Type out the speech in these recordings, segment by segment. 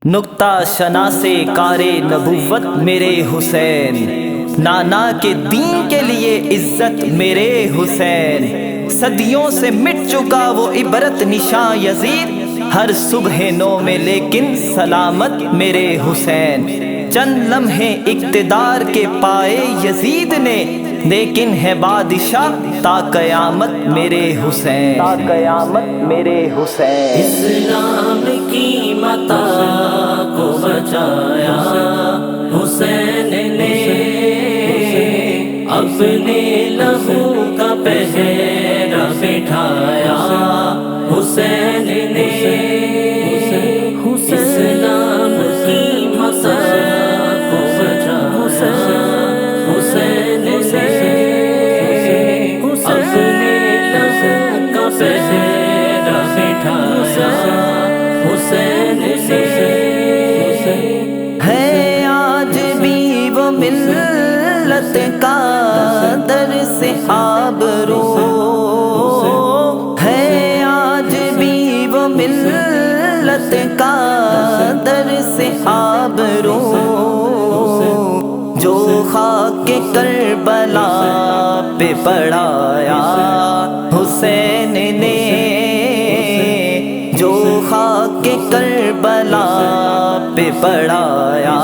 نکتہ شناسے کارے نبوت میرے حسین، نانا کے دین کے لیے عزت میرے حسین، صدیوں سے مٹ چکا وہ عبرت نشاں یزید، ہر صبح نو میں لیکن سلامت میرے حسین، چند لمحے اقتدار کے پائے یزید نے، لیکن ہے بادشاہ تا قیامت میرے حسین، تا قیامت میرے حسین۔ اسلام کی متاع کو بچایا حسین نے، اپنے لہو کا پہرا بٹھایا حسین نے، اسلام کی متاع کو بچایا حسین نے، اپنے لہو کا پہرا بٹھایا حسین سے، ہے آج بھی وہ ملت کا در سے آبرو، ہے آج بھی وہ ملت کا در سے آبرو، جو خاک کربلا پہ پڑھایا حسین نے، جو خاک کربلا پہ پڑھایا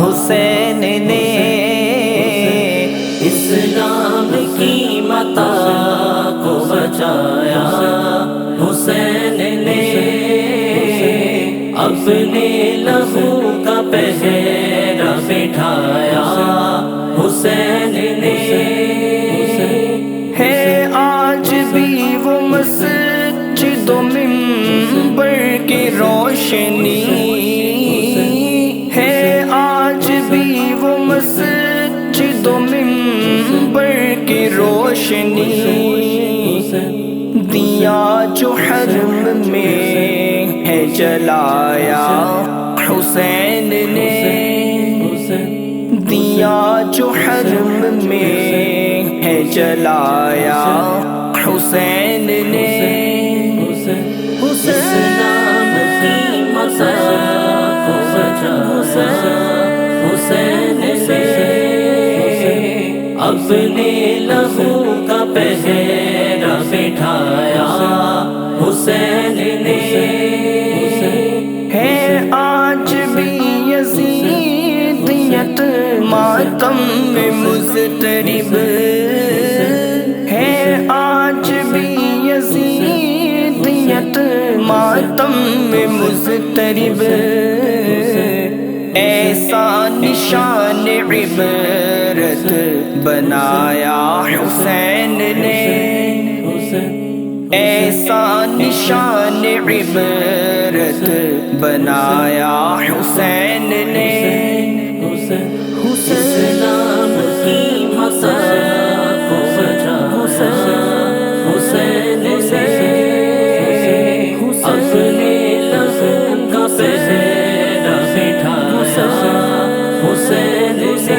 حسین نے، اسلام کی متاع کو بچایا حسین نے، اپنے لہو کا پہرا بٹھایا حسین نے، ہے آج بھی وہ مسجد و منبر کی روشنی، ہے آج بھی وہ مسجد و منبر کی روشنی، دیا جو حرم میں ہے جلایا حسین نے، دیا جو حرم میں ہے جلایا حسین نے، اسلام کی متاع کو بچایا حسین نے، اپنے لہو کا پہرا بٹھایا حسین نے، ہے آج بھی یزیدیت ماتم میں مضطرب، ہے آج بھی یزیدیت ماتم میں مضطرب، ایسا نشان عبرت بنایا حسین نے، ایسا نشان عبرت بنایا حسین نے، اسلام کی متاع کو بچایا حسین نے، اپنے لہو کا پہرا بٹھایا حسین نے،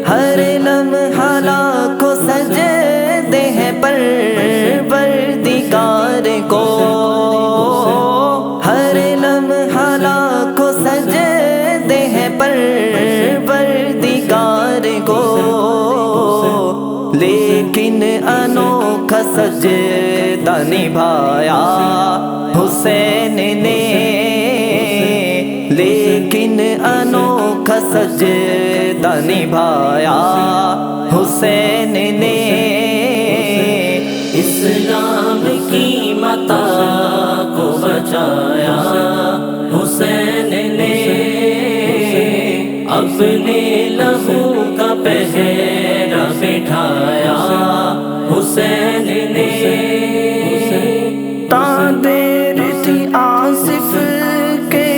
ہر لمحہ لاکھوں سجدے ہیں پروردگار کو، ہر لمحہ لاکھوں سجدے ہیں پروردگار کو، لیکن انوکھا سجدہ نبھایا حسین نے، لیکن انوکھا سجدہ نبھایا حسین نے، اسلام کی متاع کو بچایا حسین نے، اپنے لہو کا پہرا بٹھایا حسین نے، دیر تھی آصف کے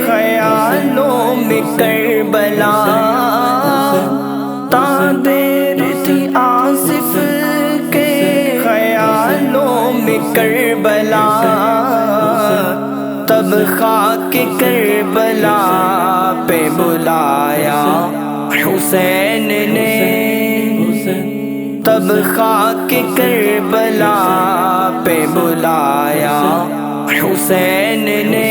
خیالوں میں کربلا، دیر تھی آصف کے خیالوں میں کربلا، تب خاک کربلا پہ بلایا حسین نے، تب خاک کربلا پہ بلایا حسین نے،